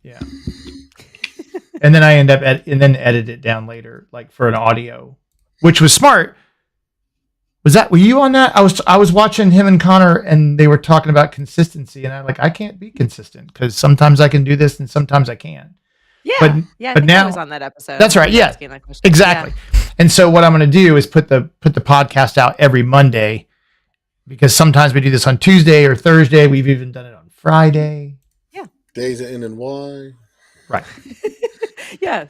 Yeah. And then I end up edit it down later, like for an audio, which was smart. Were you on that? I was watching him and Connor, and they were talking about consistency, and I can't be consistent because sometimes I can do this and sometimes I can't. Yeah, but I but think I was now on that episode. that's right. Yeah, exactly. Yeah. And so what I'm going to do is put the podcast out every Monday, because sometimes we do this on Tuesday or Thursday. We've even done it on Friday. Yeah, days of N and Y. Right. Yeah,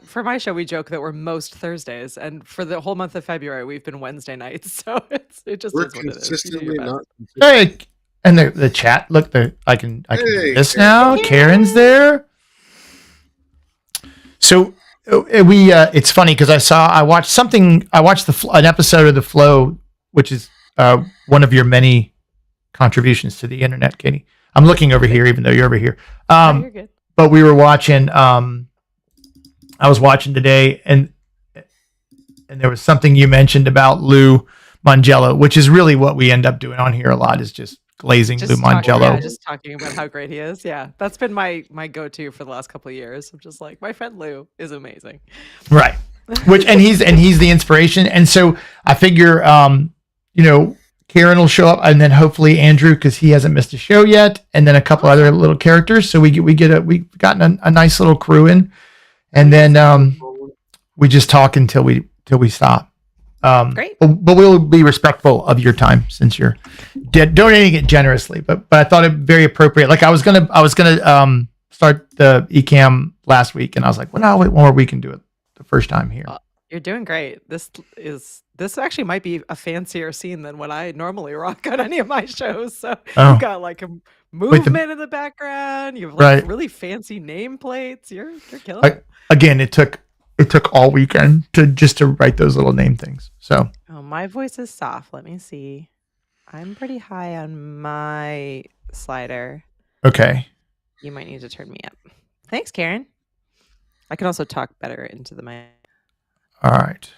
for my show we joke that we're most Thursdays, and for the whole month of February we've been Wednesday nights. So it just we're is what it is. consistently not. Hey, and the chat. Look, I can do this now. Karen's there. So we it's funny because I watched an episode of The Flow, which is one of your many contributions to the internet, Katie. I'm looking over here, even though you're over here. You're good. But we were watching. I was watching today, and there was something you mentioned about Lou Mangello, which is really what we end up doing on here a lot, is just glazing Lou Mangello. Just talking about how great he is. Yeah, that's been my go-to for the last couple of years. I'm just like, my friend Lou is amazing. Right. He's the inspiration. And so I figure, Karen will show up, and then hopefully Andrew, because he hasn't missed a show yet, and then a couple other little characters. So we've gotten a nice little crew in, and then we just talk until we stop. Great. But we'll be respectful of your time since you're donating it generously. But I thought it very appropriate. Like I was gonna start the Ecamm last week, and I was like, well, no, wait one more week and do it the first time here. You're doing great. This actually might be a fancier scene than what I normally rock on any of my shows. So you've got like a movement in the background. You have like really fancy nameplates. You're killing it. Again, it took all weekend to write those little name things. So my voice is soft. Let me see. I'm pretty high on my slider. Okay. You might need to turn me up. Thanks, Karen. I can also talk better into the mic. All right.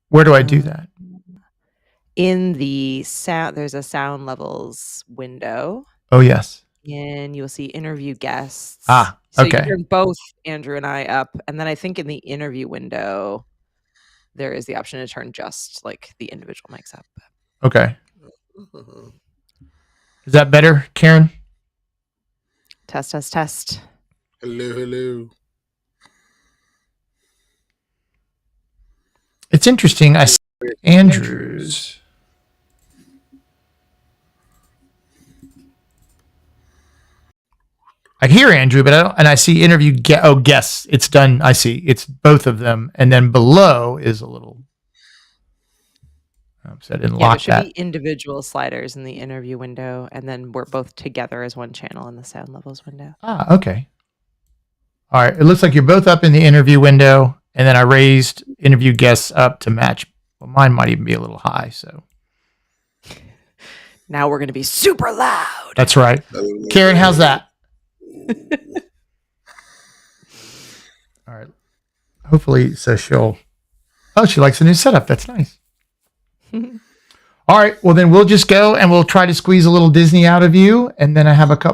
Where do I do that? In the sound, there's a sound levels window. Oh, yes. And you'll see interview guests. Okay. So you turn both Andrew and I up. And then I think in the interview window, there is the option to turn just like the individual mics up. Okay. Is that better, Karen? Test. Hello. It's interesting. I see Andrews. I hear Andrew, but I don't, and I see interview guests. It's done. I see. It's both of them, and then below is a little. Oops, I didn't lock that. There should be individual sliders in the interview window, and then we're both together as one channel in the sound levels window. Okay. All right. It looks like you're both up in the interview window, and then I raised interview guests up to match. Well, mine might even be a little high, so. Now we're going to be super loud. That's right. Karen, how's that? All right. Hopefully, so she likes the new setup. That's nice. All right. Well, then we'll just go and we'll try to squeeze a little Disney out of you. And then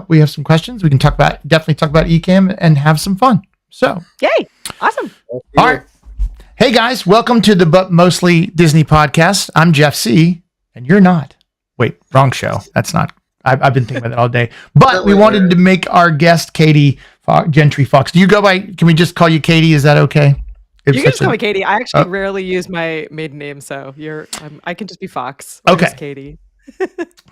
we have some questions. We can definitely talk about Ecamm and have some fun. So. Yay. Awesome. All right. Hey guys, welcome to the But Mostly Disney podcast. I'm Jeff C. and you're not. Wait, wrong show. That's not. I've been thinking about that all day. But we wanted to make our guest Katie Gentry Fawkes. Do you go by? Can we just call you Katie? Is that okay? You can just call me Katie. I actually rarely use my maiden name, so I can just be Fox. Okay, Katie.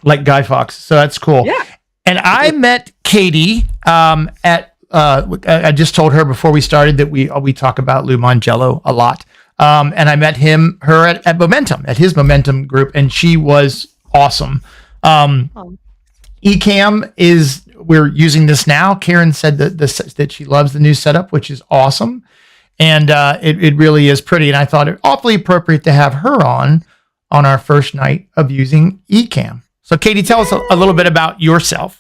Like Guy Fawkes. So that's cool. Yeah. And I met Katie at. I just told her before we started that we talk about Lou Mangello a lot. And I met her at Momentum, at his Momentum group, and she was awesome. Ecamm we're using this now. Karen said that she loves the new setup, which is awesome. And it really is pretty. And I thought it awfully appropriate to have her on our first night of using Ecamm. So Katie, tell us a little bit about yourself.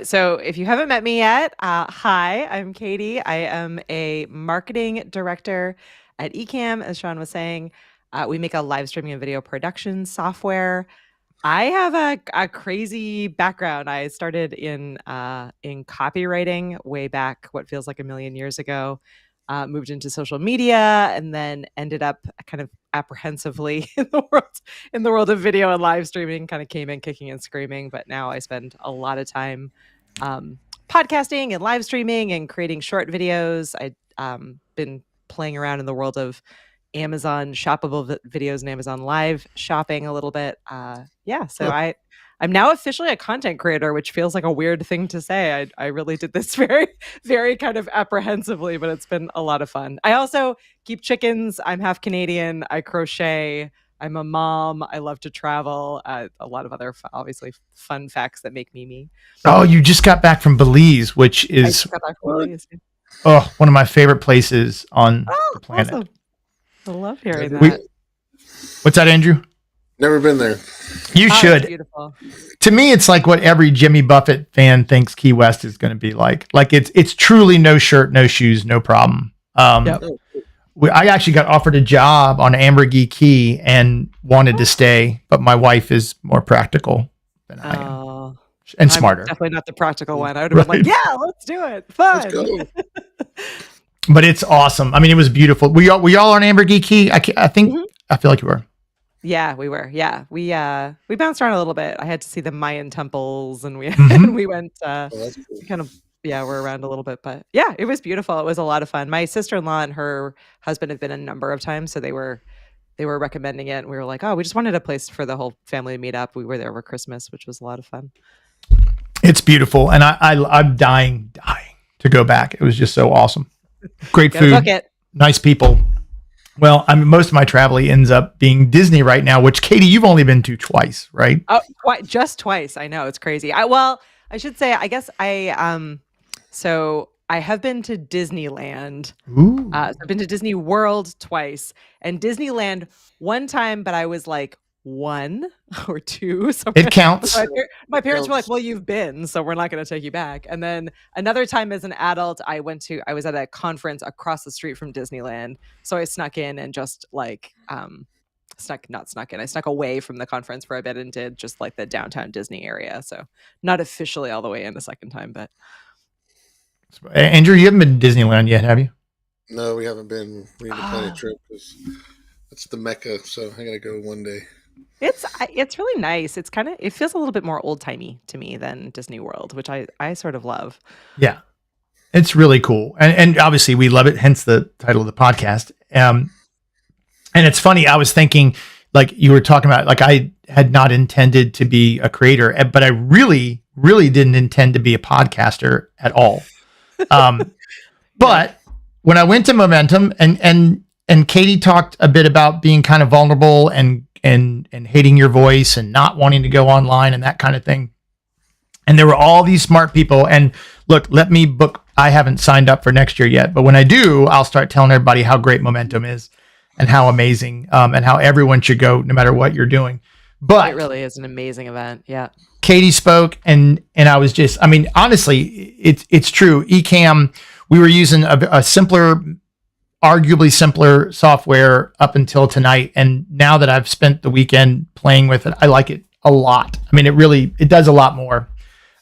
So if you haven't met me yet, hi, I'm Katie. I am a marketing director at Ecamm, as Sean was saying. We make a live streaming and video production software. I have a crazy background. I started in copywriting way back, what feels like a million years ago. Moved into social media, and then ended up kind of apprehensively in the world of video and live streaming. Kind of came in kicking and screaming, but now I spend a lot of time podcasting and live streaming and creating short videos. I've been playing around in the world of Amazon shoppable videos and Amazon live shopping a little bit. So I'm now officially a content creator, which feels like a weird thing to say. I really did this very, very kind of apprehensively, but it's been a lot of fun. I also keep chickens. I'm half Canadian. I crochet. I'm a mom. I love to travel. A lot of other, obviously, fun facts that make me me. Oh, you just got back from Belize, which is one of my favorite places on the planet. Awesome. I love hearing that. What's that, Andrew? Never been there. You should. Beautiful. To me, it's like what every Jimmy Buffett fan thinks Key West is going to be like. Like it's truly no shirt, no shoes, no problem. I actually got offered a job on Ambergee Key and wanted to stay, but my wife is more practical than I am and smarter. Definitely not the practical one. I would have been like, yeah, let's do it. Fun. Let's go. But it's awesome. I mean, it was beautiful. We all on Ambergee Key? I think I feel like you were. Yeah, we were. Yeah, we bounced around a little bit. I had to see the Mayan temples, and we we went we're around a little bit, but yeah, it was beautiful. It was a lot of fun. My sister-in-law and her husband have been a number of times, so they were recommending it, and we were like, oh, we just wanted a place for the whole family to meet up. We were there over Christmas, which was a lot of fun. It's beautiful, and I'm dying to go back. It was just so awesome. Great food, nice people. Well, I mean, most of my traveling ends up being Disney right now, which, Katie, you've only been to twice, right? Oh, just twice. I know, it's crazy. I should say, I guess so I have been to Disneyland. Ooh. So I've been to Disney World twice, and Disneyland one time, but I was like 1 or 2. So it counts. My parents were like, well, you've been, so we're not going to take you back. And then another time as an adult, I was at a conference across the street from Disneyland. So I snuck in and just like, I snuck away from the conference for a bit and did just like the downtown Disney area. So not officially all the way in the second time, but. Andrew, you haven't been to Disneyland yet, have you? No, we haven't been. We need to plan a trip. It's the Mecca, so I got to go one day. It's really nice. It feels a little bit more old timey to me than Disney World, which I sort of love. Yeah, it's really cool, and obviously we love it. Hence the title of the podcast. And it's funny. I was thinking, like you were talking about, like I had not intended to be a creator, but I really, really didn't intend to be a podcaster at all. But when I went to Momentum and Katie talked a bit about being kind of vulnerable and hating your voice and not wanting to go online and that kind of thing. And there were all these smart people. And look, let me book. I haven't signed up for next year yet, but when I do, I'll start telling everybody how great Momentum is and how amazing and how everyone should go no matter what you're doing. But it really is an amazing event. Yeah. Katie spoke and I was just, I mean, honestly, it's true. Ecamm, we were using a simpler, arguably simpler software up until tonight. And now that I've spent the weekend playing with it, I like it a lot. I mean, it does a lot more.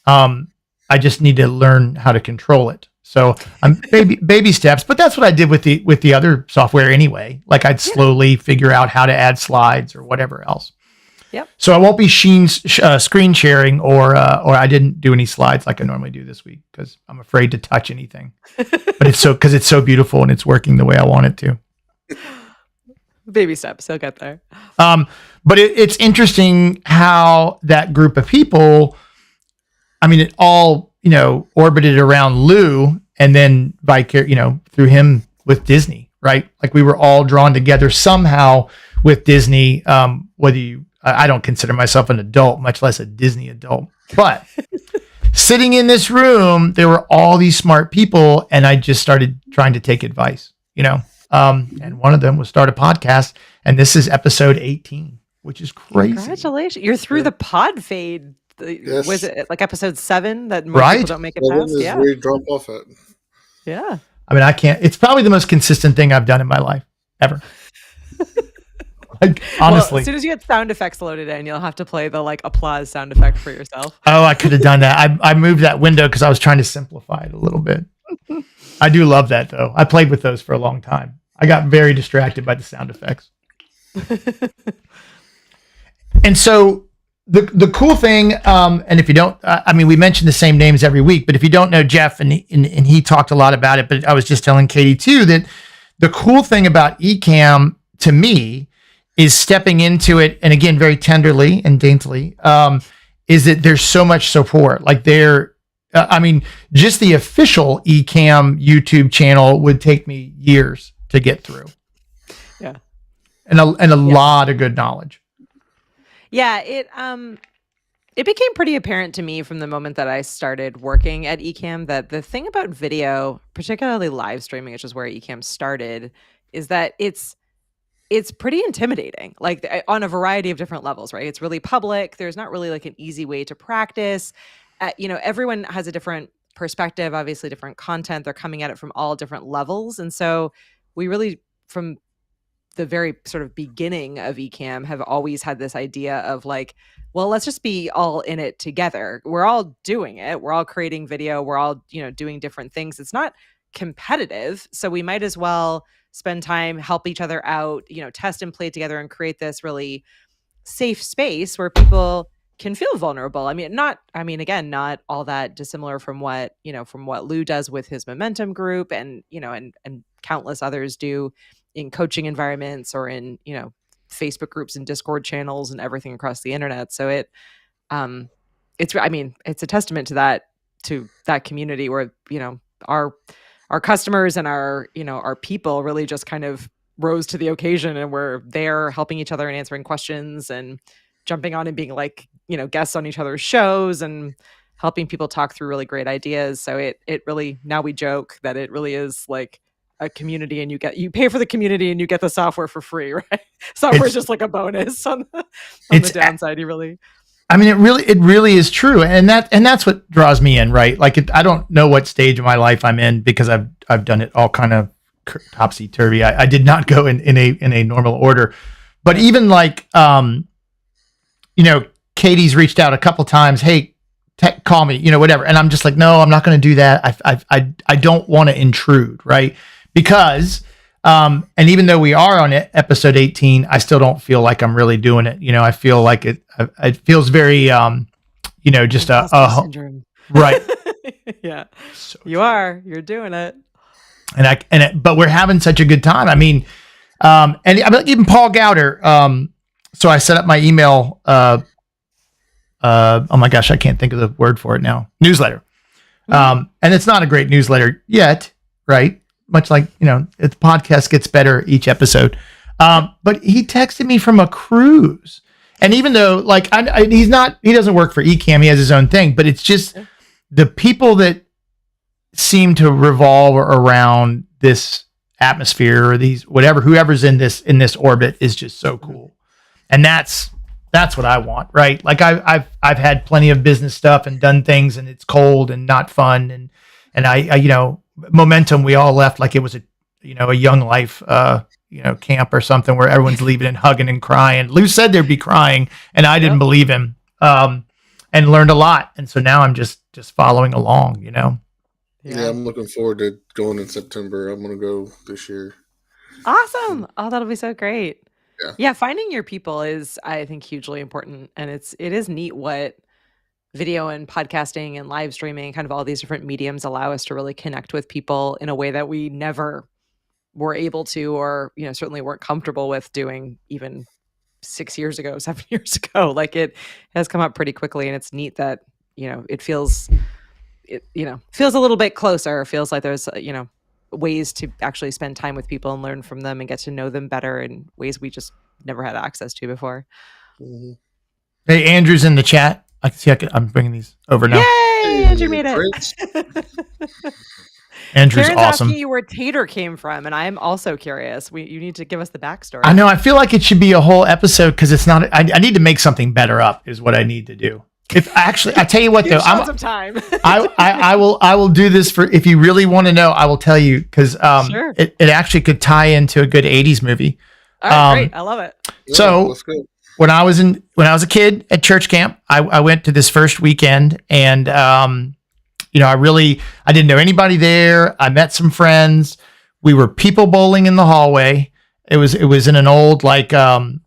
I just need to learn how to control it. So I'm baby steps, but that's what I did with the other software anyway. Like I'd slowly figure out how to add slides or whatever else. Yep. So I won't be screen sharing or I didn't do any slides like I normally do this week because I'm afraid to touch anything. But it's so beautiful and it's working the way I want it to. Baby steps, he'll get there. But it's interesting how that group of people, I mean, it all, orbited around Lou and then through him with Disney, right? Like we were all drawn together somehow with Disney, I don't consider myself an adult, much less a Disney adult. But sitting in this room, there were all these smart people, and I just started trying to take advice, and one of them was start a podcast, and this is episode 18, which is crazy. Congratulations. You're through the pod fade. Yes. Was it like episode 7 that most people don't make it past? Yeah. Where you drop off at. Yeah. I mean, I can't. It's probably the most consistent thing I've done in my life, ever. Like, honestly. Well, as soon as you get sound effects loaded in, you'll have to play the like applause sound effect for yourself. Oh, I could have done that. I moved that window because I was trying to simplify it a little bit. I do love that though. I played with those for a long time. I got very distracted by the sound effects. And so the cool thing, and if you don't, I mean, we mention the same names every week, but if you don't know Jeff, and he talked a lot about it, but I was just telling Katie too, that the cool thing about Ecamm to me is stepping into it, and again, very tenderly and daintily, is that there's so much support. Like I mean, just the official Ecamm YouTube channel would take me years to get through. Yeah. And a lot of good knowledge. Yeah, it became pretty apparent to me from the moment that I started working at Ecamm that the thing about video, particularly live streaming, which is where Ecamm started, is that it's pretty intimidating, like on a variety of different levels, right? It's really public. There's not really like an easy way to practice. Everyone has a different perspective, obviously different content. They're coming at it from all different levels. And so we really, from the very sort of beginning of Ecamm, have always had this idea of like, well, let's just be all in it together. We're all doing it. We're all creating video. We're all, doing different things. It's not competitive. So we might as well spend time, help each other out, test and play together and create this really safe space where people can feel vulnerable. Again, not all that dissimilar from what Lou does with his Momentum group and countless others do in coaching environments or in, Facebook groups and Discord channels and everything across the internet. So it's a testament to that community where, our customers and our people really just kind of rose to the occasion, and we're there helping each other and answering questions and jumping on and being like, guests on each other's shows and helping people talk through really great ideas. So it really, now we joke that it really is like a community, and you pay for the community and you get the software for free, right? Software is just like a bonus on the downside. It really is true. And that's what draws me in, right? Like I don't know what stage of my life I'm in because I've done it all kind of topsy-turvy. I did not go in a normal order, but even like, Katie's reached out a couple times. Hey, call me, whatever. And I'm just like, no, I'm not going to do that. I don't want to intrude. Right. Because, and even though we are on episode 18, I still don't feel like I'm really doing it. I feel like it feels very, just syndrome. Right. Yeah. So you're doing it. But we're having such a good time. Even Paul Gowder. So I set up my email, oh my gosh, I can't think of the word for it now. Newsletter. And it's not a great newsletter yet, right? Much like, the podcast gets better each episode. But he texted me from a cruise. And even though like he doesn't work for Ecamm, he has his own thing, but it's just the people that seem to revolve around this atmosphere or whoever's in this orbit is just so cool. And that's what I want, right? Like I've had plenty of business stuff and done things, and it's cold and not fun. And I Momentum, we all left like it was a young life, camp or something where everyone's leaving and hugging and crying. Lou said there'd be crying, and I didn't believe him, and learned a lot. And so now I'm just following along, Yeah, I'm looking forward to going in September. I'm going to go this year. Awesome. Oh, that'll be so great. Yeah. Finding your people is, I think, hugely important. And it is neat what video and podcasting and live streaming, kind of all these different mediums allow us to really connect with people in a way that we never were able to, or, certainly weren't comfortable with doing even 6 years ago, 7 years ago. Like it has come up pretty quickly, and it's neat that, it feels a little bit closer. It feels like there's, ways to actually spend time with people and learn from them and get to know them better in ways we just never had access to before. Mm-hmm. Hey, Andrew's in the chat. I can see I'm bringing these over now. Yay! Andrew made it. Andrew's Karen's awesome. asking you where Tater came from, and I am also curious. You need to give us the backstory. I know. I feel like it should be a whole episode because it's not. I need to make something better up. Is what I need to do. If actually, I tell you what though, some time. I will do this for. If you really want to know, I will tell you because sure. it actually could tie into a good '80s movie. All right, great. I love it. So when I was a kid at church camp, I went to this first weekend, and I didn't know anybody there. I met some friends. We were people bowling in the hallway. It was in an old an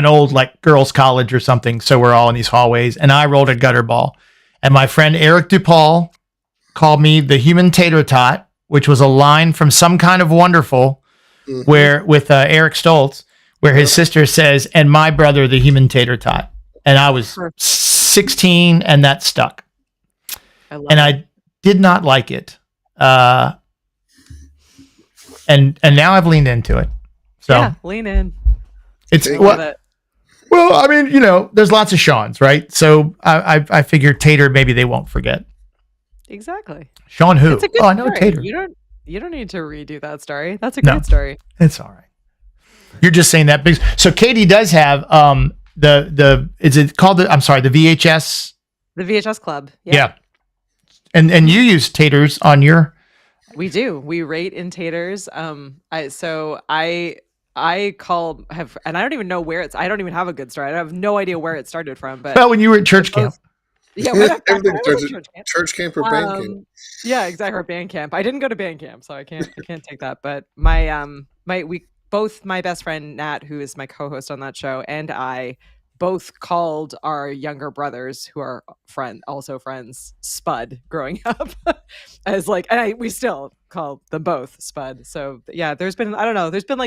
old girls' college or something. So we're all in these hallways, and I rolled a gutter ball, and my friend Eric DuPaul called me the human tater tot, which was a line from Some Kind of Wonderful, where with Eric Stoltz, where his sister says, "And my brother, the human tater tot," and I was 16, and that stuck. I did not like it, and now I've leaned into it. So yeah, lean in. It's well, I mean, there's lots of Seans, right? So I figured Tater, maybe they won't forget. Exactly. Sean who? It's a good I know story. Tater. You don't need to redo that story. That's a great story. It's all right. You're just saying that because so Katie does have is it called the VHS? The VHS Club. Yeah. And you use Taters on your. We do. We rate in Taters. I don't even know where I don't even have a good story. I have no idea where it started from. But when you were at church camp. Yeah, everything starts at church camp or band camp. Yeah, exactly. Or band camp. I didn't go to band camp, so I can't take that. But both my best friend Nat, who is my co-host on that show, and I both called our younger brothers, who are also friends, Spud growing up, as we still call them both Spud. So yeah, there's been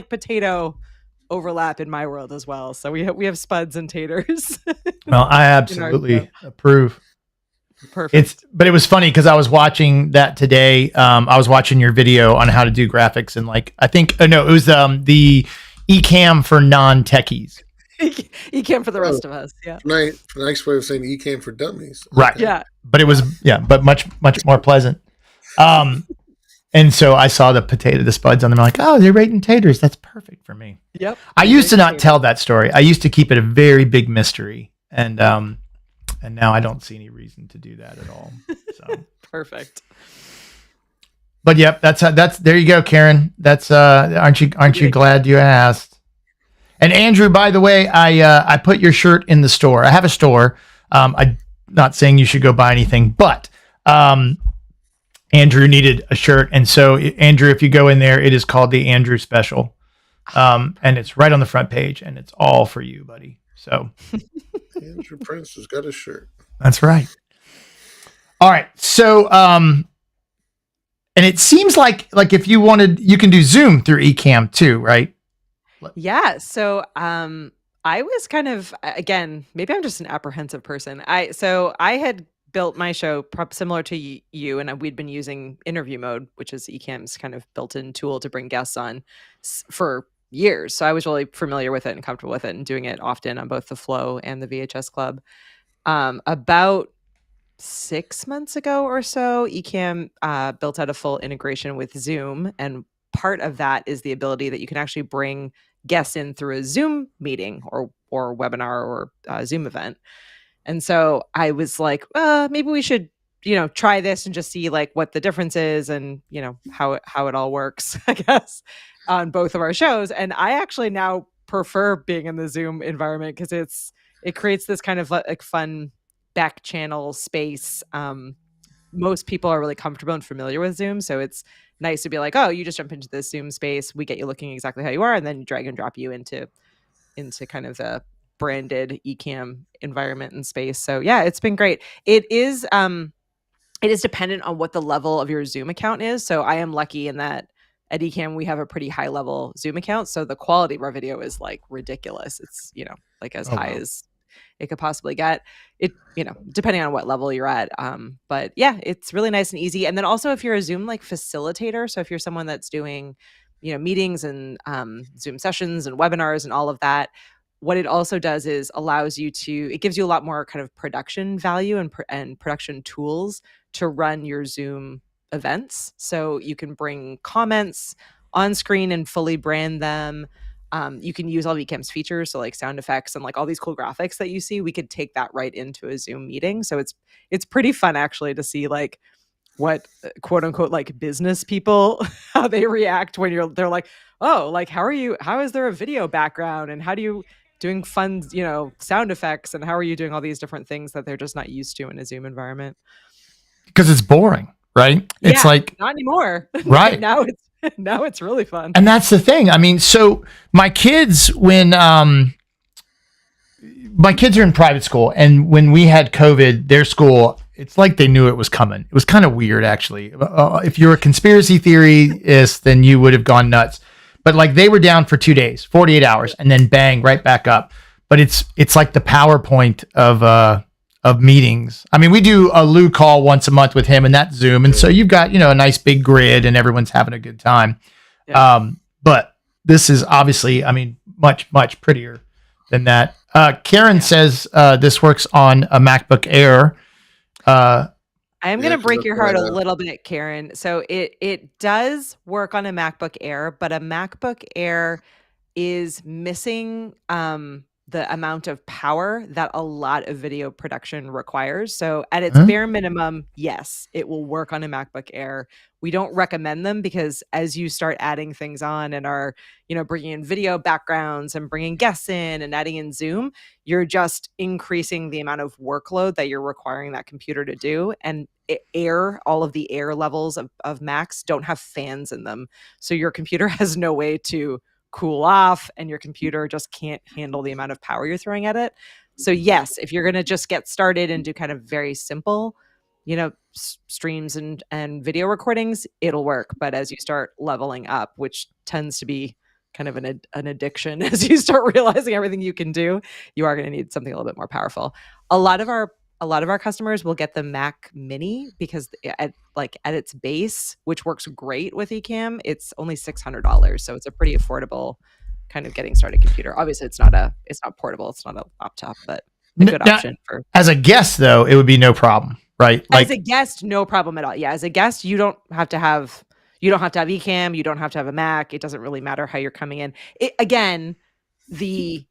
potato overlap in my world as well. So we have Spuds and Taters. Well, I absolutely approve. Perfect. But it was funny because I was watching that today. I was watching your video on how to do graphics, and it was the Ecamm for non-techies. Ecamm for the rest of us. Yeah. Nice way of saying Ecamm for dummies. Right. Okay. Yeah. But it was but much more pleasant. And so I saw the Spuds on them. I'm like, oh, they're rating Taters. That's perfect for me. Yep. I used to not tell that story. I used to keep it a very big mystery, and now I don't see any reason to do that at all. So perfect. But yep, that's there you go, Karen. That's aren't you glad you asked? And Andrew, by the way, I put your shirt in the store. I have a store. I'm not saying you should go buy anything, but Andrew needed a shirt, and so Andrew, if you go in there, it is called the Andrew Special, and it's right on the front page, and it's all for you, buddy. So Andrew Prince has got a shirt. That's right. All right, so and it seems like if you wanted, you can do Zoom through Ecamm too, right? Yeah. So I was kind of, again, maybe I'm just an apprehensive person. I had built my show similar to you, and we'd been using interview mode, which is Ecamm's kind of built-in tool to bring guests on for years. So I was really familiar with it and comfortable with it, and doing it often on both the Flow and the VHS Club. About 6 months ago or so, Ecamm built out a full integration with Zoom, and part of that is the ability that you can actually bring guests in through a Zoom meeting or webinar or Zoom event. And so I was like, maybe we should, try this and just see what the difference is and, how it all works, I guess, on both of our shows. And I actually now prefer being in the Zoom environment because it creates this kind of fun back channel space. Most people are really comfortable and familiar with Zoom. So it's nice to be like, oh, you just jump into this Zoom space. We get you looking exactly how you are, and then drag and drop you into kind of the branded Ecamm environment and space. So yeah, it's been great. It is dependent on what the level of your Zoom account is. So I am lucky in that at Ecamm we have a pretty high level Zoom account. So the quality of our video is ridiculous. It's as high as it could possibly get. It depending on what level you're at. But yeah, it's really nice and easy. And then also if you're a Zoom facilitator, so if you're someone that's doing meetings and Zoom sessions and webinars and all of that, what it also does is it gives you a lot more kind of production value and production tools to run your Zoom events. So you can bring comments on screen and fully brand them. You can use all of Ecamm's features, so sound effects and all these cool graphics that you see. We could take that right into a Zoom meeting. So it's pretty fun actually to see what quote unquote like business people, how they react when they're like, oh, like how is there a video background, and how do you doing fun, sound effects, and how are you doing all these different things that they're just not used to in a Zoom environment? Because it's boring, right? It's like not anymore. Right. now it's really fun. And that's the thing. I mean, so my kids, when my kids are in private school, and when we had COVID, their school, it's like they knew it was coming. It was kind of weird, actually. If you're a conspiracy theorist, then you would have gone nuts. But like they were down for 2 days, 48 hours, and then bang, right back up. But it's like the PowerPoint of meetings. I mean, we do a Lou call once a month with him, and that's Zoom. And so you've got, a nice big grid and everyone's having a good time. Yeah. But this is obviously, I mean, much, much prettier than that. Karen says this works on a MacBook Air. I am going to break your heart a little bit, Karen. So it does work on a MacBook Air, but a MacBook Air is missing the amount of power that a lot of video production requires. So at its bare minimum, yes, it will work on a MacBook Air. We don't recommend them because as you start adding things on and are, bringing in video backgrounds and bringing guests in and adding in Zoom, you're increasing the amount of workload that you're requiring that computer to do. And all of the air levels of Macs don't have fans in them. So your computer has no way to cool off, and your computer just can't handle the amount of power you're throwing at it. So yes, if you're going to just get started and do kind of very simple, streams and video recordings, it'll work. But as you start leveling up, which tends to be kind of an addiction, as you start realizing everything you can do, you are going to need something a little bit more powerful. A lot of our customers will get the Mac Mini because at its base, which works great with Ecamm, it's only $600. So it's a pretty affordable kind of getting started computer. Obviously it's not portable. It's not a laptop, but a good option for. As a guest though, it would be no problem, right? As a guest, no problem at all. Yeah. As a guest, you don't have to have Ecamm. You don't have to have a Mac. It doesn't really matter how you're coming in. Ecamm is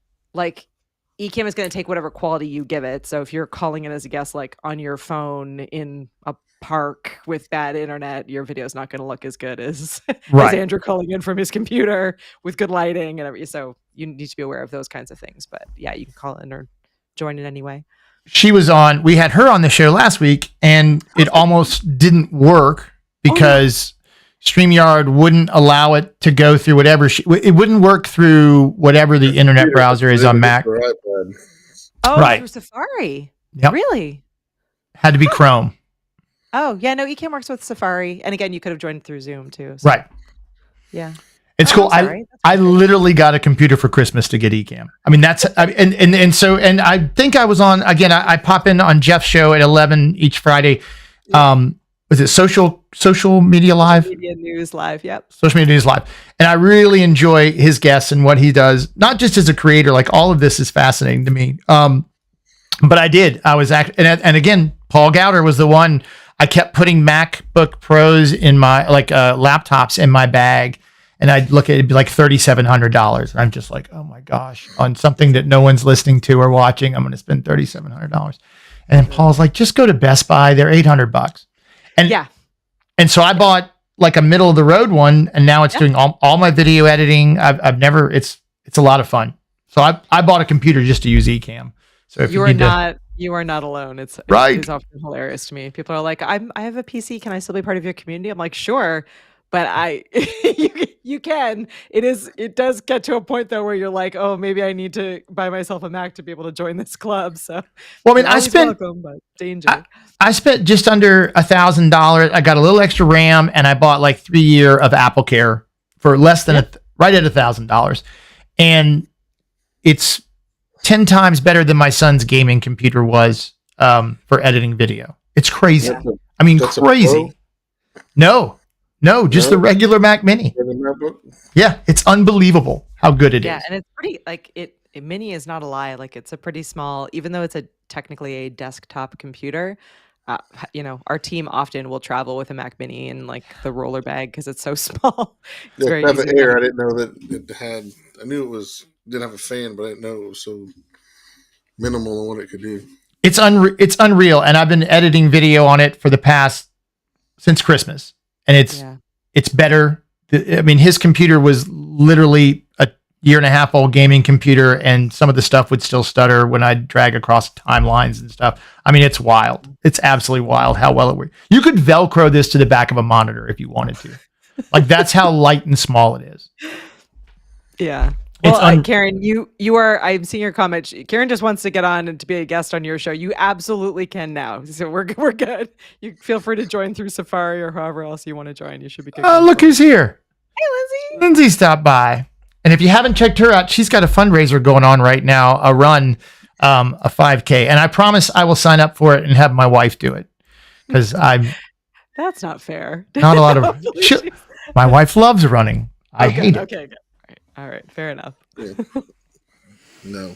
going to take whatever quality you give it. So if you're calling in as a guest, like on your phone in a park with bad internet, your video is not going to look as good as Andrew calling in from his computer with good lighting and everything. So you need to be aware of those kinds of things. But yeah, you can call in or join in anyway. We had her on the show last week, and it almost didn't work because StreamYard wouldn't allow it to go through whatever it wouldn't work through whatever the internet browser is on Mac. Through Safari. Yep. Really? Had to be Chrome. Oh, yeah, no, Ecamm works with Safari. And again, you could have joined through Zoom too. So. Right. Yeah. It's cool. I literally got a computer for Christmas to get Ecamm. I mean, and I think I was on, again, I pop in on Jeff's show at 11 each Friday. Was it Social Media Live? Social Media News Live, yep. Social Media News Live. And I really enjoy his guests and what he does, not just as a creator, like all of this is fascinating to me. But I was and again, Paul Gowder was the one. I kept putting MacBook Pros in my, laptops in my bag. And I'd look at it, it'd be like $3,700. And I'm just like, oh my gosh, on something that no one's listening to or watching, I'm going to spend $3,700. And then Paul's like, just go to Best Buy. They're $800. And so I bought like a middle of the road one, and now it's doing all my video editing. It's a lot of fun. So I bought a computer just to use Ecamm. So if you are not alone. It's often hilarious to me. People are like, I have a PC. Can I still be part of your community? I'm like, sure. But you can. It does get to a point though where you're like, oh, maybe I need to buy myself a Mac to be able to join this club. So, well, I mean, danger. I spent just under $1,000. I got a little extra RAM, and I bought like 3 years of Apple Care for less than right at $1,000, and it's 10 times better than my son's gaming computer was for editing video. It's crazy. Crazy. No, just the regular Mac Mini. Yeah, it's unbelievable how good it is. Yeah, and it's pretty, Mini is not a lie. Like, it's a pretty small, even though it's technically a desktop computer, our team often will travel with a Mac Mini in like the roller bag because it's so small. It's very easy. The Air, I didn't know that it had, I knew it didn't have a fan, but I didn't know it was so minimal in what it could do. It's unreal. And I've been editing video on it for the past since Christmas, and it's better. I mean, his computer was literally a year and a half old gaming computer, and some of the stuff would still stutter when I'd drag across timelines and stuff. I mean, it's wild. It's absolutely wild how well it works. You could Velcro this to the back of a monitor if you wanted to. Like, that's how light and small it is. Yeah. Well, Karen, you are. I'm seeing your comment. Karen just wants to get on and to be a guest on your show. You absolutely can now. So we're good. You feel free to join through Safari or however else you want to join. You should be good. Oh, look who's here. Hey, Lindsay. Lindsay stopped by. And if you haven't checked her out, she's got a fundraiser going on right now, a run, a 5K. And I promise I will sign up for it and have my wife do it. Because That's not fair. Not a lot of... my wife loves running. I hate it. Okay, good. All right, fair enough. Yeah. No.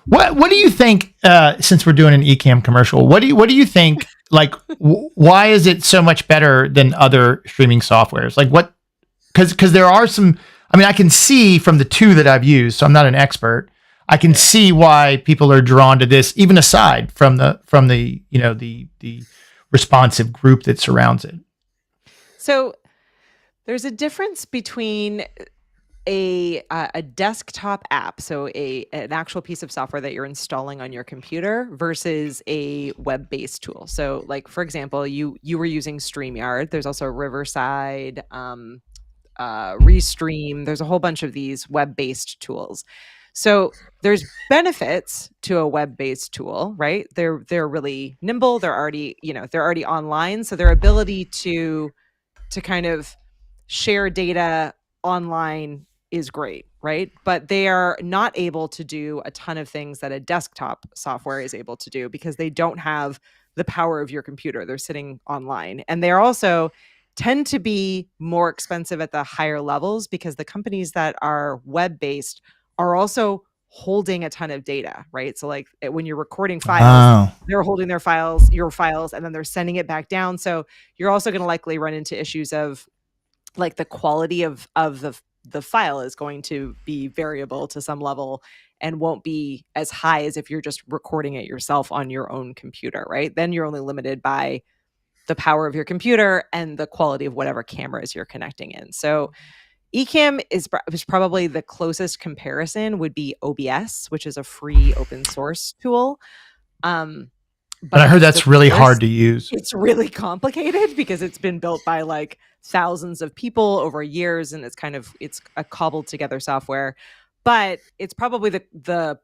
What do you think? Since we're doing an Ecamm commercial, what do you think? Like, why is it so much better than other streaming softwares? Like, what? Because there are some. I mean, I can see from the two that I've used, so I'm not an expert. I can see why people are drawn to this, even aside from the the responsive group that surrounds it. So there's a difference between a desktop app, so an actual piece of software that you're installing on your computer versus a web-based tool. So, like, for example, you were using StreamYard. There's also Riverside, Restream. There's a whole bunch of these web-based tools. So there's benefits to a web-based tool, right? They're really nimble. They're already online, so their ability to kind of share data online is great, right? But they are not able to do a ton of things that a desktop software is able to do because they don't have the power of your computer. They're sitting online. And they're also tend to be more expensive at the higher levels because the companies that are web-based are also holding a ton of data, right? So like when you're recording files, they're holding your files, and then they're sending it back down. So you're also going to likely run into issues of like the quality of the file is going to be variable to some level and won't be as high as if you're just recording it yourself on your own computer, right? Then you're only limited by the power of your computer and the quality of whatever cameras you're connecting in. So Ecamm is probably the closest comparison would be OBS, which is a free open source tool. But I heard that's really hard to use. It's really complicated because it's been built by like thousands of people over years, and it's a cobbled together software. But it's probably the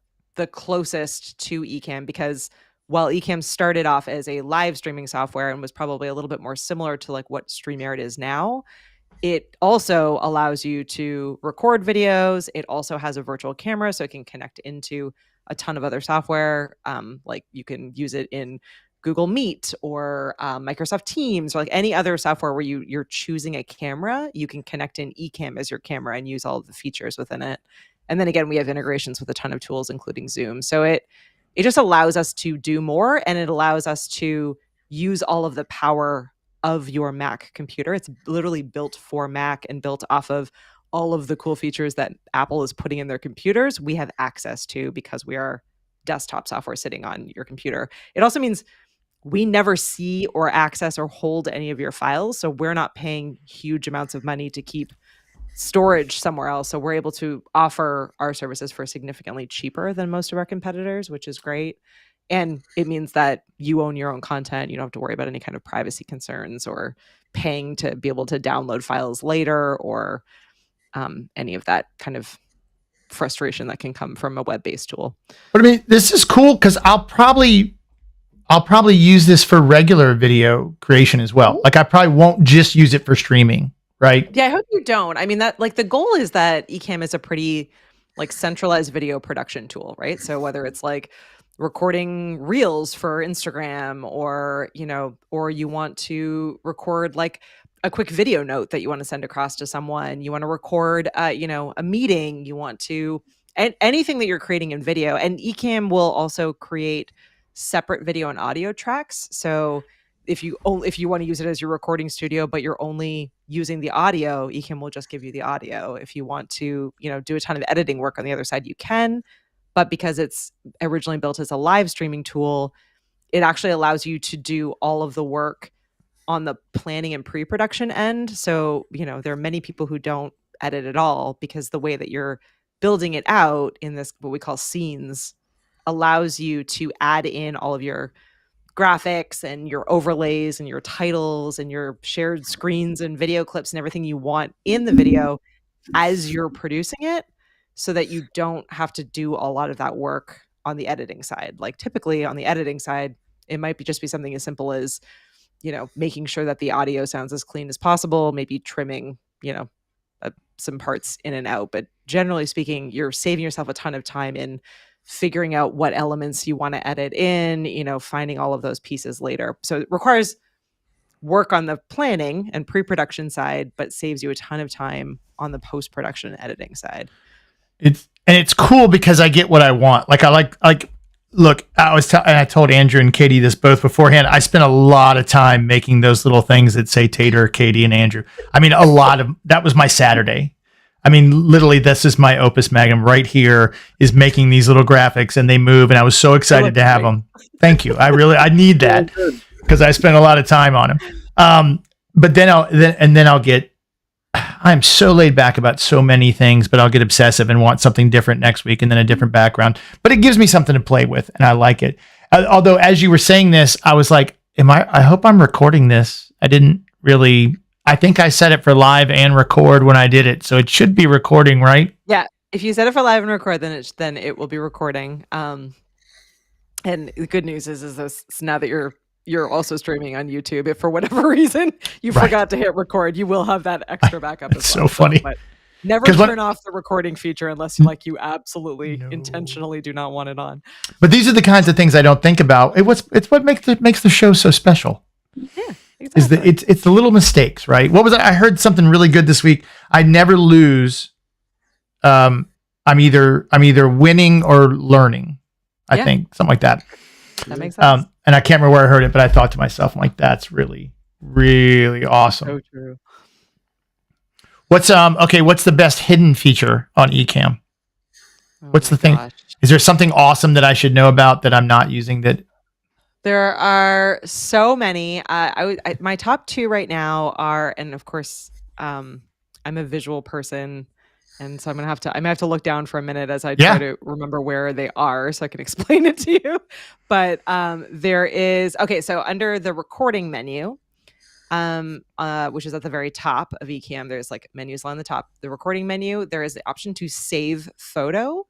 closest to Ecamm because while Ecamm started off as a live streaming software and was probably a little bit more similar to like what StreamYard is now, it also allows you to record videos. It also has a virtual camera, so it can connect into a ton of other software. Like you can use it in Google Meet or Microsoft Teams or like any other software where you're choosing a camera. You can connect in Ecamm as your camera and use all of the features within it. And then again, we have integrations with a ton of tools, including Zoom. So it just allows us to do more, and it allows us to use all of the power of your Mac computer. It's literally built for Mac and built off of all of the cool features that Apple is putting in their computers. We have access to because we are desktop software sitting on your computer. It also means we never see or access or hold any of your files. So we're not paying huge amounts of money to keep storage somewhere else. So we're able to offer our services for significantly cheaper than most of our competitors, which is great. And it means that you own your own content. You don't have to worry about any kind of privacy concerns or paying to be able to download files later or any of that kind of frustration that can come from a web-based tool. But I mean, this is cool because I'll probably use this for regular video creation as well. Like I probably won't just use it for streaming, right? Yeah, I hope you don't. I mean, that like the goal is that Ecamm is a pretty like centralized video production tool, right? So whether it's like recording reels for Instagram or you want to record like a quick video note that you want to send across to someone, you want to record a meeting, you want to anything that you're creating in video. And Ecamm will also create separate video and audio tracks. So if you want to use it as your recording studio, but you're only using the audio, Ecamm will just give you the audio. If you want to, do a ton of editing work on the other side, you can. But because it's originally built as a live streaming tool, it actually allows you to do all of the work on the planning and pre-production end. So, there are many people who don't edit at all because the way that you're building it out in this, what we call scenes, allows you to add in all of your graphics and your overlays and your titles and your shared screens and video clips and everything you want in the video as you're producing it, so that you don't have to do a lot of that work on the editing side. Like typically on the editing side, it might just be something as simple as, making sure that the audio sounds as clean as possible, maybe trimming, some parts in and out. But generally speaking, you're saving yourself a ton of time in figuring out what elements you want to edit in, finding all of those pieces later. So it requires work on the planning and pre-production side, but saves you a ton of time on the post-production and editing side. It's cool because I get what I want. Like look, and I told Andrew and Katie this both beforehand. I spent a lot of time making those little things that say Tater, Katie, and Andrew. I mean, that was my Saturday. I mean, literally, this is my opus magnum right here, is making these little graphics, and they move, and I was so excited to have them. Thank you. I need that because I spent a lot of time on them. But then I'll get, I'm so laid back about so many things, but I'll get obsessive and want something different next week and then a different background. But it gives me something to play with, and I like it. Although, as you were saying this, I was like, I hope I'm recording this. I think I set it for live and record when I did it, so it should be recording, right? Yeah, if you set it for live and record, then it will be recording. And the good news is now that you're also streaming on YouTube, if for whatever reason you forgot to hit record, you will have that extra backup. It's so funny. But never turn off the recording feature unless you absolutely intentionally do not want it on. But these are the kinds of things I don't think about. It's what makes the show so special. Yeah. Exactly. It's the little mistakes, right? What was I heard something really good this week. I never lose. I'm either winning or learning. I think something like that. That makes sense. And I can't remember where I heard it, but I thought to myself, I'm like, that's really, really awesome. So true. What's the best hidden feature on Ecamm? What's the thing? Gosh. Is there something awesome that I should know about that I'm not using that? There are so many. My top two right now are, and of course, I'm a visual person, and so I'm gonna have to look down for a minute as I try to remember where they are, so I can explain it to you. But there is so under the recording menu, which is at the very top of Ecamm, there's like menus along the top. The recording menu, there is the option to save photo.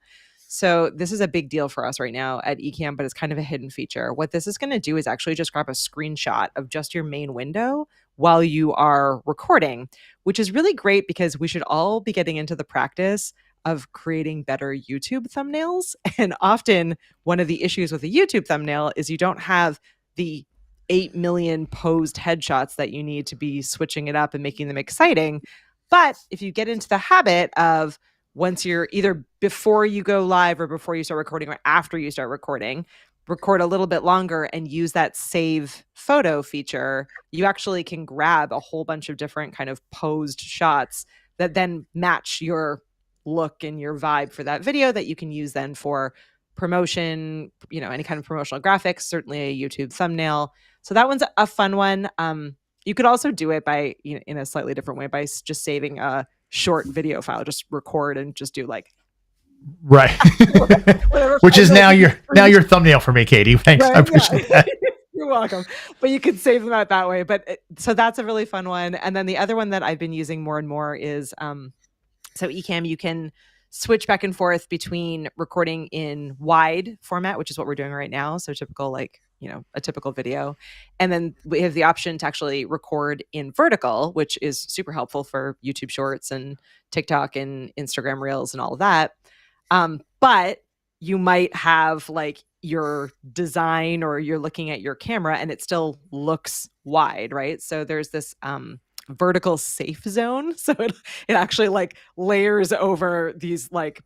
So this is a big deal for us right now at Ecamm, but it's kind of a hidden feature. What this is going to do is actually just grab a screenshot of just your main window while you are recording, which is really great because we should all be getting into the practice of creating better YouTube thumbnails. And often one of the issues with a YouTube thumbnail is you don't have the 8 million posed headshots that you need to be switching it up and making them exciting. But if you get into the habit of, once you're either before you go live or before you start recording or after you start recording, record a little bit longer and use that save photo feature, you actually can grab a whole bunch of different kind of posed shots that then match your look and your vibe for that video that you can use then for promotion, any kind of promotional graphics, certainly a YouTube thumbnail. So that one's a fun one. You could also do it by, in a slightly different way, by just saving a short video file, just record and just do like right which is now your thumbnail for me, Katie. Thanks. Right, I appreciate that. You're welcome. But you can save them out that way. But so that's a really fun one. And then the other one that I've been using more and more is so Ecamm, you can switch back and forth between recording in wide format, which is what we're doing right now, so typical a typical video. And then we have the option to actually record in vertical, which is super helpful for YouTube Shorts and TikTok and Instagram Reels and all of that. But you might have like your design or you're looking at your camera and it still looks wide, right? So there's this vertical safe zone. So it actually like layers over these like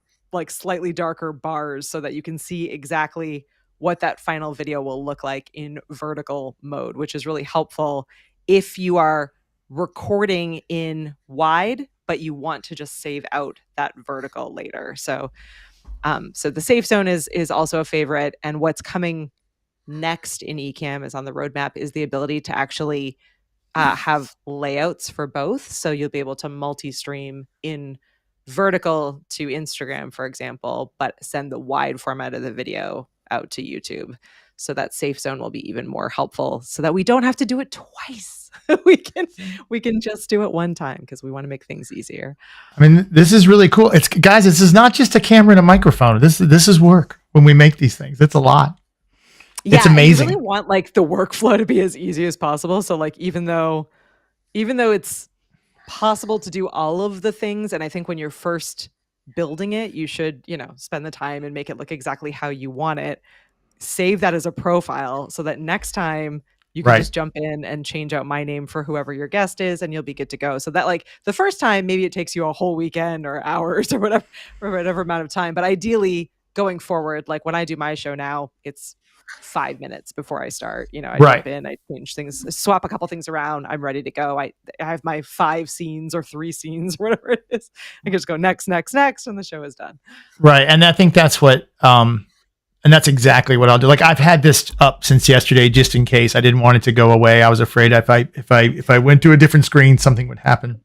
slightly darker bars so that you can see exactly what that final video will look like in vertical mode, which is really helpful if you are recording in wide, but you want to just save out that vertical later. So the safe zone is also a favorite. And what's coming next in Ecamm is on the roadmap is the ability to actually have layouts for both. So you'll be able to multi-stream in vertical to Instagram, for example, but send the wide format of the video out to YouTube. So that safe zone will be even more helpful so that we don't have to do it twice. we can just do it one time because we want to make things easier. I mean, this is really cool. It's guys, this is not just a camera and a microphone. This is work when we make these things. It's a lot. Yeah, it's amazing. You really want like the workflow to be as easy as possible. So like even though it's possible to do all of the things, and I think when you're first building it, you should, spend the time and make it look exactly how you want it. Save that as a profile so that next time you can just jump in and change out my name for whoever your guest is and you'll be good to go. So that like the first time, maybe it takes you a whole weekend or hours or whatever amount of time. But ideally going forward, like when I do my show now, it's 5 minutes before I start. I jump in, I change things, swap a couple things around. I'm ready to go. I have my 5 scenes or 3 scenes, whatever it is. I can just go next, and the show is done. Right. And I think that's what, and that's exactly what I'll do. Like I've had this up since yesterday, just in case. I didn't want it to go away. I was afraid if I went to a different screen, something would happen.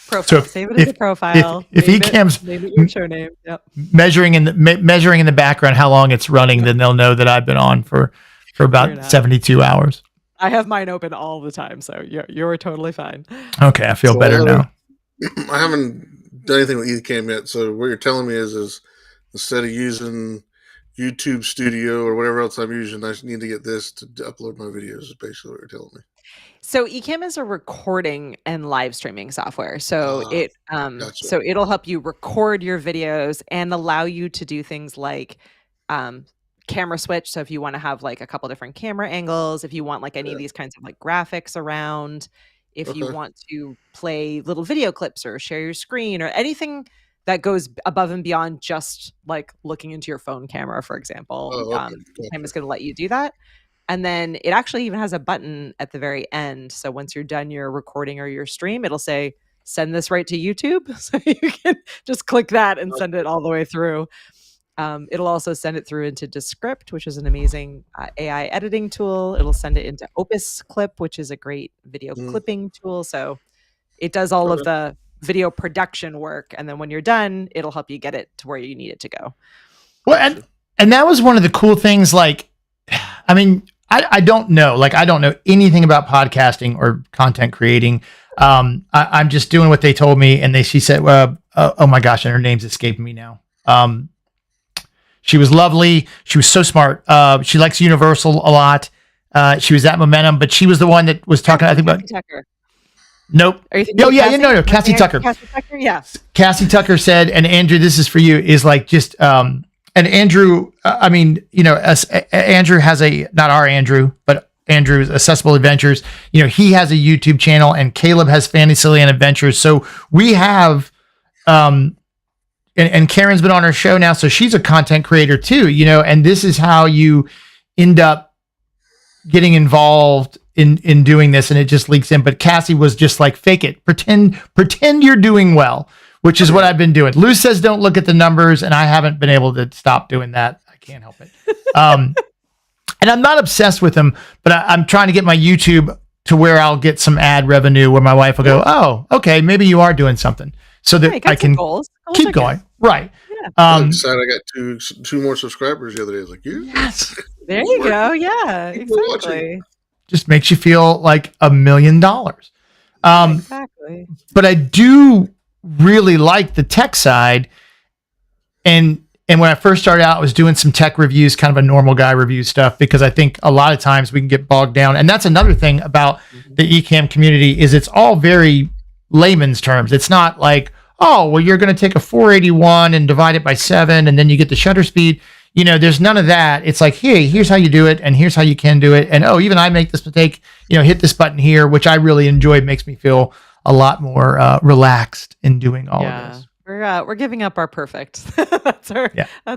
Profile. So save it as a profile. If Ecamm's name it your show name, yep. measuring in the background how long it's running, then they'll know that I've been on for about 72 hours. I have mine open all the time, so you're totally fine. Okay, I feel better now. I haven't done anything with Ecamm yet, so what you're telling me is instead of using YouTube Studio or whatever else I'm using, I need to get this to upload my videos, is basically what you're telling me. So Ecamm is a recording and live streaming software. So so it'll help you record your videos and allow you to do things like camera switch. So if you want to have like a couple different camera angles, if you want like any of these kinds of like graphics around, if you want to play little video clips or share your screen or anything that goes above and beyond just like looking into your phone camera, for example, Ecamm is going to let you do that. And then it actually even has a button at the very end. So once you're done your recording or your stream, it'll say, send this right to YouTube. So you can just click that and send it all the way through. It'll also send it through into Diesctor, which is an amazing AI editing tool. It'll send it into Opus Clip, which is a great video clipping tool. So it does all of the video production work. And then when you're done, it'll help you get it to where you need it to go. Well, and that was one of the cool things. Like, I mean, I don't know. Like, I don't know anything about podcasting or content creating. I'm just doing what they told me. And she said, oh my gosh, and her name's escaping me now. She was lovely. She was so smart. She likes Universal a lot. She was at Momentum, but she was the one that was talking, I think, about Tucker. Nope. No. Cassie Tucker. Cassie Tucker, yeah. Cassie Tucker said, and Andrew, this is for you, is like just, and Andrew, Andrew has not our Andrew, but Andrew's Accessible Adventures. He has a YouTube channel, and Caleb has Fantasyland Adventures. So we have, and Karen's been on our show now, so she's a content creator too, and this is how you end up getting involved in doing this, and it just leaks in. But Cassie was just like, fake it, pretend you're doing well, which is what I've been doing. Lou says don't look at the numbers, and I haven't been able to stop doing that. I can't help it. And I'm not obsessed with them, but I'm trying to get my YouTube to where I'll get some ad revenue where my wife will go, oh, okay, maybe you are doing something. So that I can keep going. Right. Yeah. I decided I got two more subscribers the other day. I was like, yes. There you go. Yeah, exactly. Just makes you feel like $1 million. Exactly. But I do really like the tech side. And when I first started out, I was doing some tech reviews, kind of a normal guy review stuff, because I think a lot of times we can get bogged down. And that's another thing about the Ecamm community is it's all very layman's terms. It's not like, oh, well, you're going to take a 481 and divide it by 7, and then you get the shutter speed. There's none of that. It's like, hey, here's how you do it, and here's how you can do it. And even I make this mistake, hit this button here, which I really enjoy. It makes me feel a lot more relaxed in doing all of this. We're giving up our perfect. That's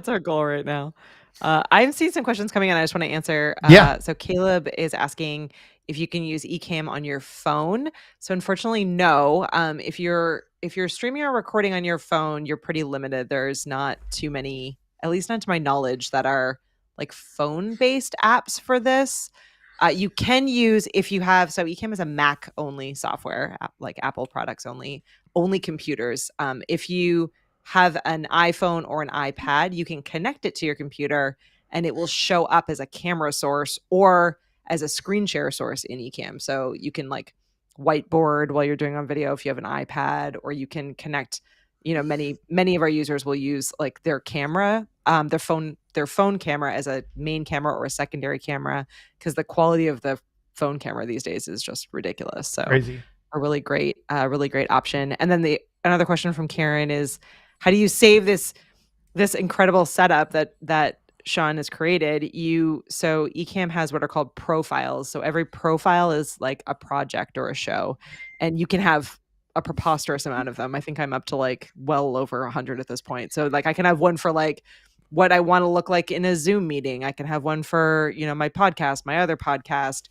our goal right now. I've seen some questions coming in. I just want to answer. So Caleb is asking if you can use Ecamm on your phone. So unfortunately, no. If you're streaming or recording on your phone, you're pretty limited. There's not too many, at least not to my knowledge, that are like phone-based apps for this. You can use if you have, so Ecamm is a Mac only software, like Apple products only computers. If you have an iPhone or an iPad, you can connect it to your computer and it will show up as a camera source or as a screen share source in Ecamm. So you can like whiteboard while you're doing on video if you have an iPad, or you can connect, many of our users will use like their camera, their phone camera as a main camera or a secondary camera, because the quality of the phone camera these days is just ridiculous. So Crazy. a really great option. And then another question from Karen is, how do you save this incredible setup that Sean has created? So Ecamm has what are called profiles. So every profile is like a project or a show, and you can have a preposterous amount of them. I think I'm up to like well over 100 at this point. So like I can have one for like what I want to look like in a Zoom meeting. I can have one for, my podcast, my other podcast,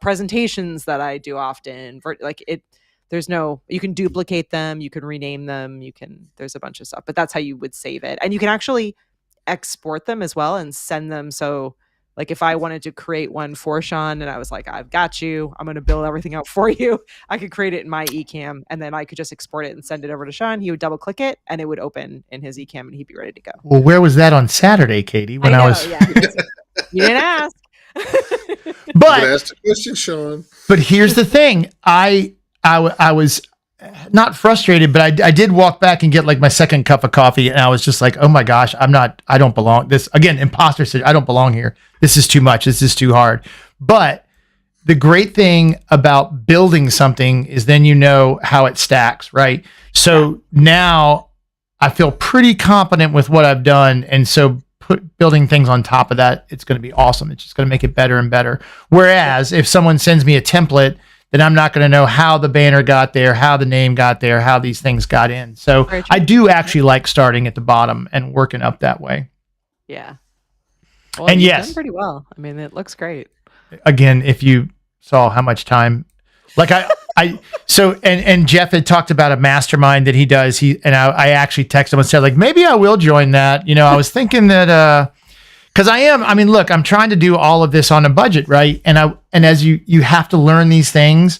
presentations that I do often. You can duplicate them, you can rename them, there's a bunch of stuff, but that's how you would save it. And you can actually export them as well and send them. So like if I wanted to create one for Sean and I was like, I've got you, I'm going to build everything out for you, I could create it in my Ecamm and then I could just export it and send it over to Sean. He would double click it and it would open in his Ecamm and he'd be ready to go. Well, where was that on Saturday, Katie? When I was. Yeah, you didn't ask. But ask the question, Sean. But here's the thing. I was not frustrated, but I did walk back and get like my second cup of coffee, and I was just like, oh my gosh, I don't belong. This again, imposter syndrome. I don't belong here. This is too much. This is too hard. But the great thing about building something is then you know how it stacks, right? So now I feel pretty competent with what I've done, and so building things on top of that, it's going to be awesome. It's just going to make it better and better. Whereas if someone sends me a template, then I'm not going to know how the banner got there, how the name got there, how these things got in. So I do actually like starting at the bottom and working up that way. Yeah. Well, and you've yes, done pretty well. I mean, it looks great. Again, if you saw how much time, like and Jeff had talked about a mastermind that he does. I actually texted him and said like, maybe I will join that. I was thinking that, because look, I'm trying to do all of this on a budget, right? And as you have to learn these things,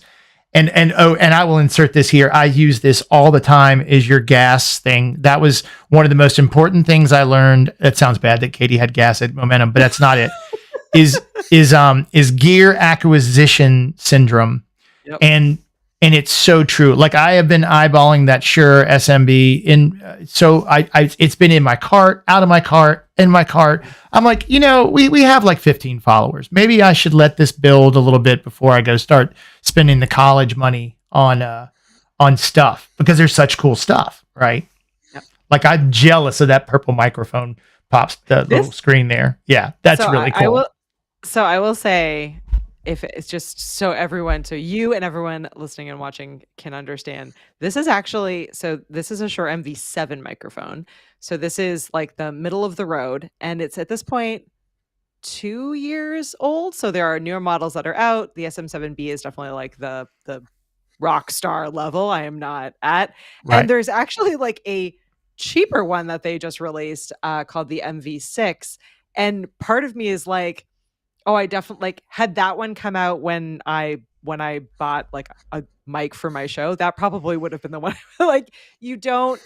and I will insert this here. I use this all the time. Is your gas thing? That was one of the most important things I learned. It sounds bad that Katie had gas at Momentum, but that's not it. Is gear acquisition syndrome, yep. And it's so true. Like I have been eyeballing that Shure SMB so it's been in my cart, out of my cart, in my cart. I'm like, we have like 15 followers. Maybe I should let this build a little bit before I go start spending the college money on stuff, because there's such cool stuff, right? Yep. Like I'm jealous of that purple microphone pops the little screen there. Yeah, that's really cool. I will say, if it's just so you and everyone listening and watching can understand, this is a Shure MV7 microphone. So this is like the middle of the road, and it's at this point 2 years old. So there are newer models that are out. The SM7B is definitely like the rock star level I am not at. Right. And there's actually like a cheaper one that they just released called the MV6. And part of me is like, oh, I definitely like had that one come out when I bought like a mic for my show. That probably would have been the one. Like you don't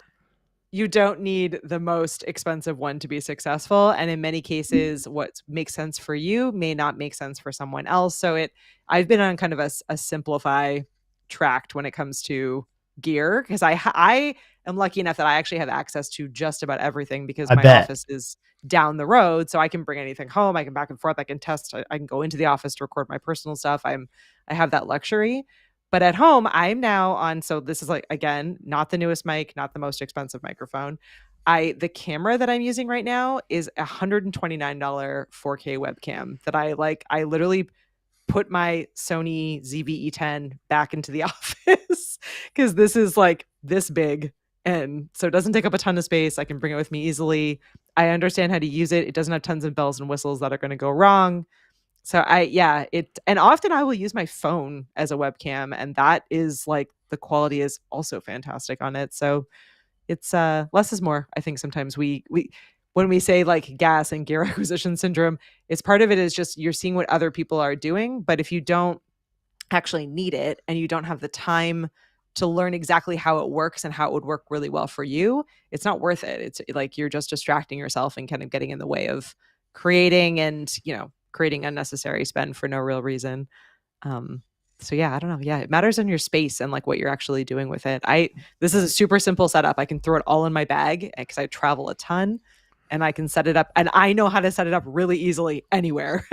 need the most expensive one to be successful. And in many cases, what makes sense for you may not make sense for someone else. So I've been on kind of a simplify tract when it comes to gear, because I am lucky enough that I actually have access to just about everything, because my office is down the road, so I can bring anything home. I can back and forth. I can test. I can go into the office to record my personal stuff. I have that luxury. But at home, I'm now on. So this is like, again, not the newest mic, not the most expensive microphone. The camera that I'm using right now is $129 4K webcam that I literally put my Sony ZV-E10 back into the office, because this is like this big. And so it doesn't take up a ton of space. I can bring it with me easily. I understand how to use it. It doesn't have tons of bells and whistles that are going to go wrong. So and often I will use my phone as a webcam, and that is like, the quality is also fantastic on it. So it's less is more. I think sometimes when when we say like gas and gear acquisition syndrome, it's part of it is just you're seeing what other people are doing. But if you don't actually need it and you don't have the time to learn exactly how it works and how it would work really well for you, it's not worth it. It's like you're just distracting yourself and kind of getting in the way of creating and, creating unnecessary spend for no real reason. So yeah, I don't know. Yeah, it matters on your space and like what you're actually doing with it. This is a super simple setup. I can throw it all in my bag because I travel a ton and I can set it up, and I know how to set it up really easily anywhere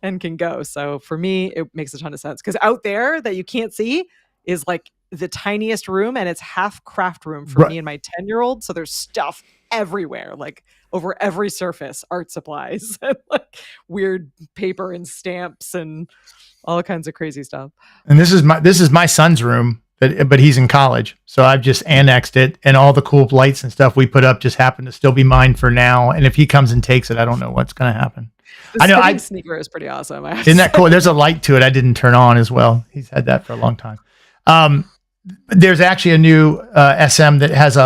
and can go. So for me, it makes a ton of sense because out there that you can't see is like the tiniest room, and it's half craft room for me and my 10-year-old. So there's stuff everywhere, like over every surface, art supplies and like weird paper and stamps and all kinds of crazy stuff. And this is my son's room, but he's in college, so I've just annexed it, and all the cool lights and stuff we put up just happen to still be mine for now. And if he comes and takes it, I don't know what's going to happen. I know sneaker is pretty awesome. Isn't that cool? There's a light to it. I didn't turn on as well. He's had that for a long time. There's actually a new SM that has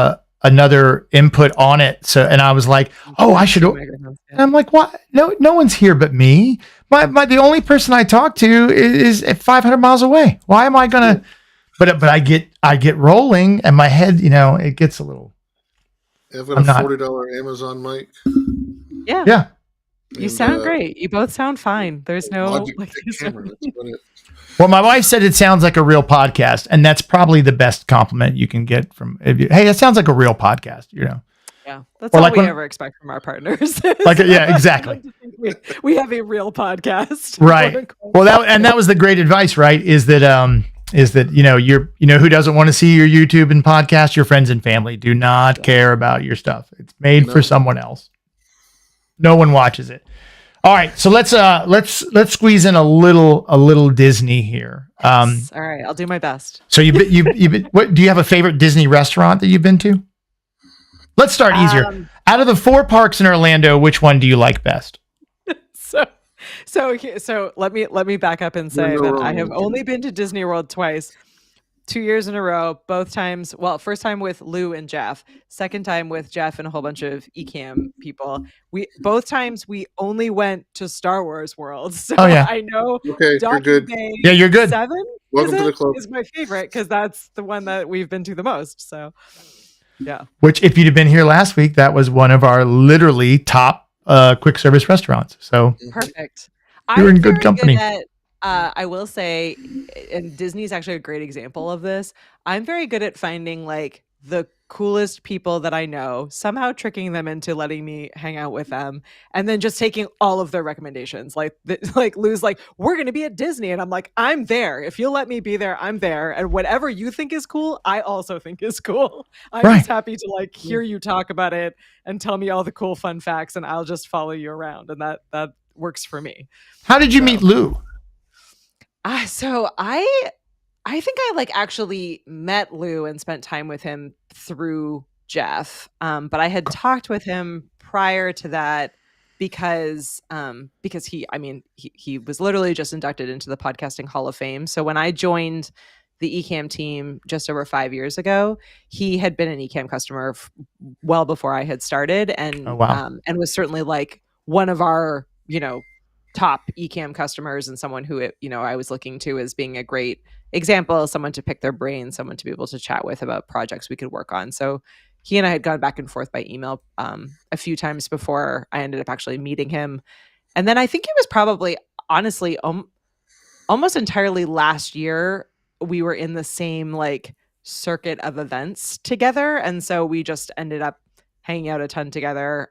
another input on it. So, and I was like, oh, I should. And I'm like, what? No one's here but me. The only person I talk to is at 500 miles away. Why am I gonna? But I get rolling, and my head, it gets a little. I've got a $40 Amazon mic. Yeah. Yeah. You sound great. You both sound fine. There's no camera. Well, my wife said it sounds like a real podcast, and that's probably the best compliment you can get from. Hey, it sounds like a real podcast. Yeah, that's all we ever expect from our partners. Yeah, exactly. we have a real podcast, right? Well, that was the great advice, right? Is that who doesn't want to see your YouTube and podcast? Your friends and family do not care about your stuff. It's made for someone else. No one watches it. All right, so let's squeeze in a little Disney here. All right, I'll do my best. So what do you have a favorite Disney restaurant that you've been to? Let's start easier. Out of the 4 parks in Orlando, which one do you like best? So let me back up and say that I have only been to Disney World twice. 2 years in a row, both times. Well, first time with Lou and Jeff, second time with Jeff and a whole bunch of Ecamm people. Both times we only went to Star Wars World. So I know. Okay, you're good. Yeah, you're good. 7 Welcome to the club. Is my favorite because that's the one that we've been to the most. So yeah. Which, if you'd have been here last week, that was one of our literally top quick service restaurants. So perfect. You're in good company. I will say, and Disney's actually a great example of this. I'm very good at finding like the coolest people that I know, somehow tricking them into letting me hang out with them, and then just taking all of their recommendations. Like Lou's like, we're going to be at Disney. And I'm like, I'm there. If you'll let me be there, I'm there. And whatever you think is cool, I also think is cool. I'm just happy to like hear you talk about it and tell me all the cool fun facts, and I'll just follow you around. And that works for me. How did you meet Lou? So I think I like actually met Lou and spent time with him through Jeff. But I had talked with him prior to that because he was literally just inducted into the Podcasting Hall of Fame. So when I joined the Ecamm team just over 5 years ago, he had been an Ecamm customer well before I had started, and and was certainly like one of our top Ecamm customers, and someone who I was looking to as being a great example, someone to pick their brain, someone to be able to chat with about projects we could work on. So he and I had gone back and forth by email a few times before I ended up actually meeting him. And then I think it was probably honestly almost entirely last year we were in the same like circuit of events together, and so we just ended up hanging out a ton together.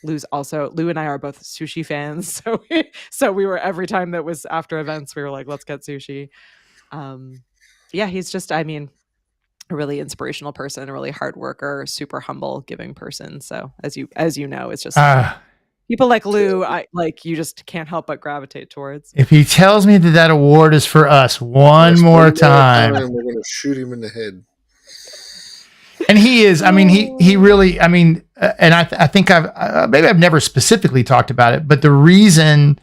Lou and I are both sushi fans. So we were, every time that was after events, we were like, let's get sushi. He's just, a really inspirational person, a really hard worker, super humble, giving person. So as you know, it's just people like Lou, you just can't help but gravitate towards. If he tells me that award is for us one more time, we're going to shoot him in the head. And he is, he really, and I think I've never specifically talked about it, but the reason,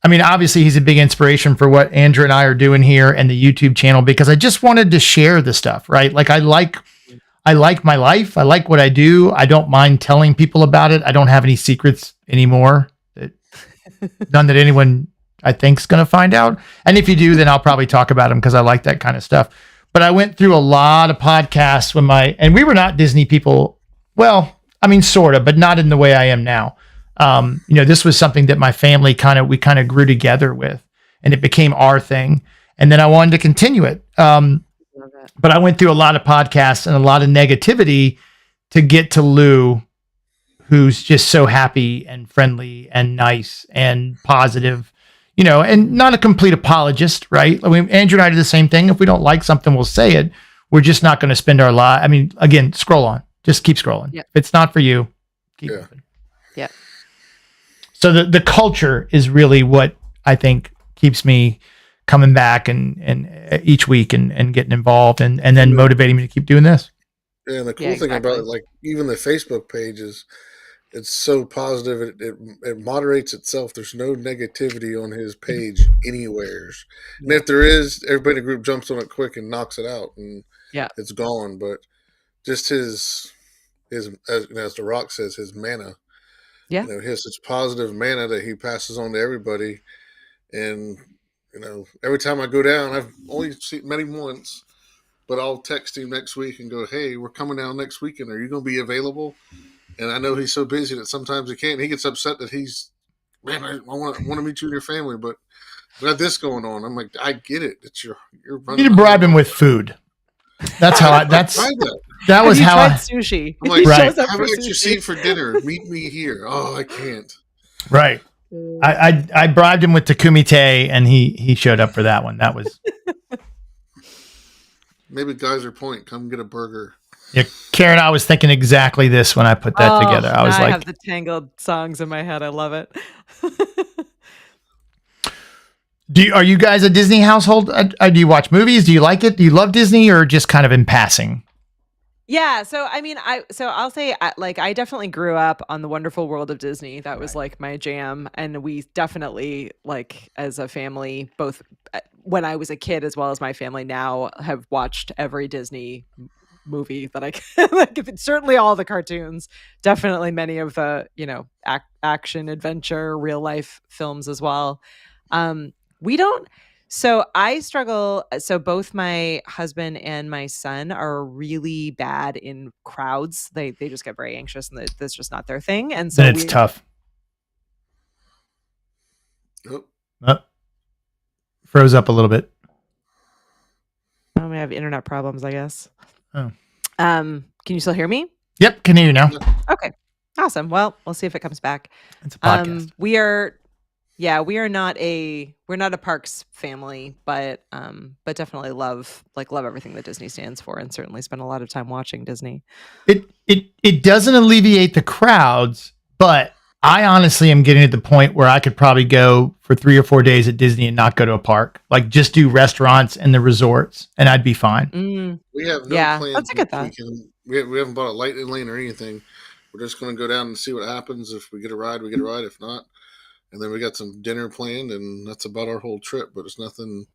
obviously he's a big inspiration for what Andrew and I are doing here and the YouTube channel, because I just wanted to share the stuff, right? Like I like I like my life. I like what I do. I don't mind telling people about it. I don't have any secrets anymore. None that anyone I think is going to find out. And if you do, then I'll probably talk about them because I like that kind of stuff. But I went through a lot of podcasts and we were not Disney people. Well, I mean, sort of, but not in the way I am now. This was something that my family we kind of grew together with, and it became our thing. And then I wanted to continue it. But I went through a lot of podcasts and a lot of negativity to get to Lou, who's just so happy and friendly and nice and positive, and not a complete apologist, right? I mean, Andrew and I do the same thing. If we don't like something, we'll say it. We're just not going to spend our life. I mean, again, scroll on. Just keep scrolling. Yep. If it's not for you, keep moving. Yeah. So the culture is really what I think keeps me coming back and each week and getting involved and then motivating me to keep doing this. Yeah, and the cool thing about it, like even the Facebook page it's so positive. It moderates itself. There's no negativity on his page anywhere. And if there is, everybody in the group jumps on it quick and knocks it out, and it's gone. But just his as The Rock says, his mana. Yeah. He has such positive mana that he passes on to everybody. And every time I go down, I've only met him once, but I'll text him next week and go, "Hey, we're coming down next weekend. Are you going to be available?" And I know he's so busy that sometimes he can't. He gets upset that I want to meet you and your family, but we got this going on. I'm like, I get it. It's you're running. You need to bribe him with food. That's how that was how I sushi. I'm like, right. How about your seat for dinner? Meet me here. Oh, I can't. Right. I bribed him with Takumi Tay, and he showed up for that one. That was maybe Geyser Point. Come get a burger. Yeah, Karen, I was thinking exactly this when I put that together. I was I have the Tangled songs in my head. I love it. Are you guys a Disney household? Do you watch movies? Do you like it? Do you love Disney, or just kind of in passing? Yeah, so I mean, I'll say I definitely grew up on the wonderful world of Disney. That was like my jam, and we definitely as a family, both when I was a kid as well as my family now, have watched every Disney movie that I can. Certainly all the cartoons, definitely many of the action, adventure, real life films as well. We don't. So I struggle. So both my husband and my son are really bad in crowds. They just get very anxious, and that's just not their thing. And so it's tough. Froze up a little bit. We have internet problems, I guess. Oh. Can you still hear me? Yep, can hear you now. Okay, awesome. Well, we'll see if it comes back. It's a podcast. We're not a parks family, but definitely love everything that Disney stands for, and certainly spend a lot of time watching Disney. It doesn't alleviate the crowds, but I honestly am getting to the point where I could probably go for 3 or 4 days at Disney and not go to a park. Like just do restaurants and the resorts, and I'd be fine. We have no plans. Let's look at that. We haven't bought a lightning lane or anything. We're just going to go down and see what happens. If we get a ride, we get a ride. If not, and then we got some dinner planned, and that's about our whole trip. But it's nothing.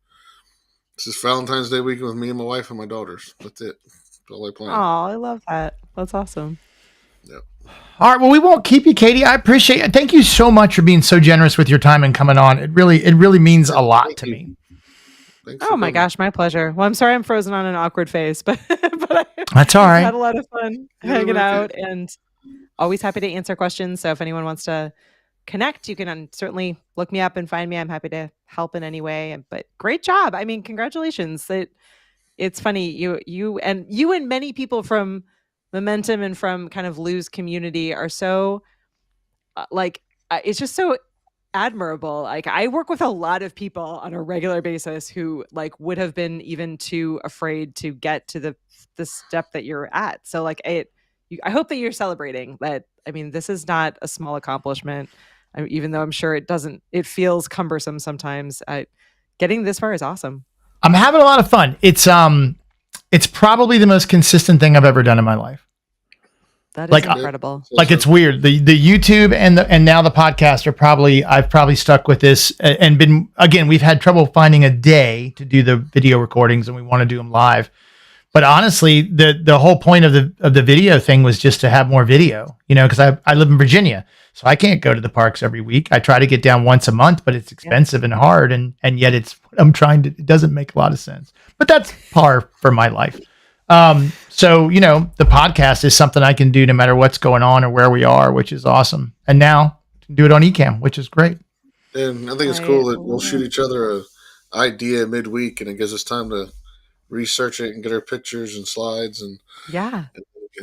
It's just Valentine's Day weekend with me and my wife and my daughters. That's it. That's all I plan. Oh, I love that. That's awesome. Yep. All right. Well, we won't keep you, Katie. I appreciate it. Thank you so much for being so generous with your time and coming on. It really means a lot to me. Oh my gosh, my pleasure. Well, I'm sorry I'm frozen on an awkward face, but that's all right. Had a lot of fun hanging out, and always happy to answer questions. So if anyone wants to connect, you can certainly look me up and find me. I'm happy to help in any way. But great job. I mean, congratulations. It's funny. You and many people from Momentum and from kind of Lou's community are so it's just so admirable. Like I work with a lot of people on a regular basis who would have been even too afraid to get to the step that you're at. So I hope that you're celebrating that. I mean, this is not a small accomplishment. Even though I'm sure it feels cumbersome sometimes. Getting this far is awesome. I'm having a lot of fun. It's probably the most consistent thing I've ever done in my life. That is incredible. It's weird. The YouTube and now the podcast I've probably stuck with this and we've had trouble finding a day to do the video recordings, and we want to do them live. But honestly, the whole point of the video thing was just to have more video, because I live in Virginia, so I can't go to the parks every week. I try to get down once a month, but it's expensive and hard. And yet it doesn't make a lot of sense, but that's par for my life. So, the podcast is something I can do no matter what's going on or where we are, which is awesome. And now I can do it on Ecamm, which is great. And I think it's cool that we'll shoot each other an idea midweek, and it gives us time to research it and get our pictures and slides and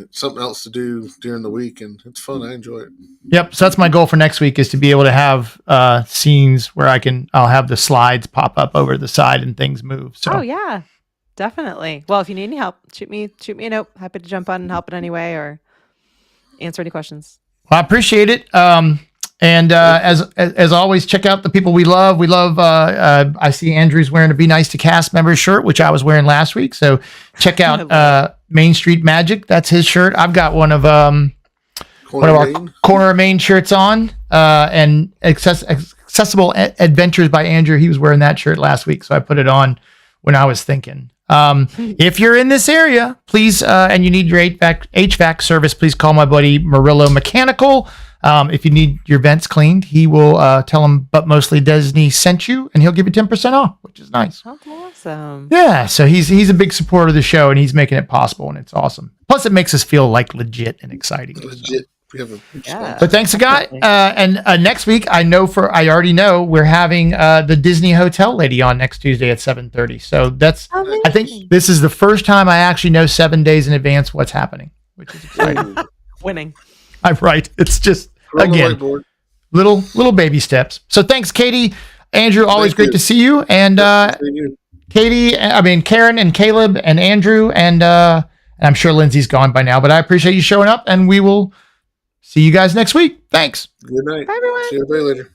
something else to do during the week. And it's fun. I enjoy it. Yep. So that's my goal for next week, is to be able to have scenes where I'll have the slides pop up over the side and things move. So. Oh yeah, definitely. Well, if you need any help, shoot me a note. Happy to jump on and help in any way or answer any questions. Well, I appreciate it. And as always, check out the people we love. We love. I see Andrew's wearing a Be Nice to Cast member shirt, which I was wearing last week. So check out Main Street Magic. That's his shirt. I've got one of our Corner of Main shirts on, and Accessible Adventures by Andrew. He was wearing that shirt last week, so I put it on when I was thinking. If you're in this area, please, and you need your HVAC service, please call my buddy Murillo Mechanical. If you need your vents cleaned, he will tell him, but mostly Disney sent you, and he'll give you 10% off, which is nice. That's awesome. Yeah, so he's a big supporter of the show, and he's making it possible, and it's awesome. Plus, it makes us feel like legit and exciting. Legit. We have a big sponsor. But thanks, guy. And next week, I already know we're having the Disney Hotel lady on next Tuesday at 7:30. So that's I think this is the first time I actually know 7 days in advance what's happening, which is exciting. Winning. I'm right. It's just again little baby steps. So thanks, Katie, Andrew. Always great to see you. And Karen and Caleb and Andrew and I'm sure Lindsay's gone by now. But I appreciate you showing up, and we will see you guys next week. Thanks. Good night. Bye, everyone. See you later.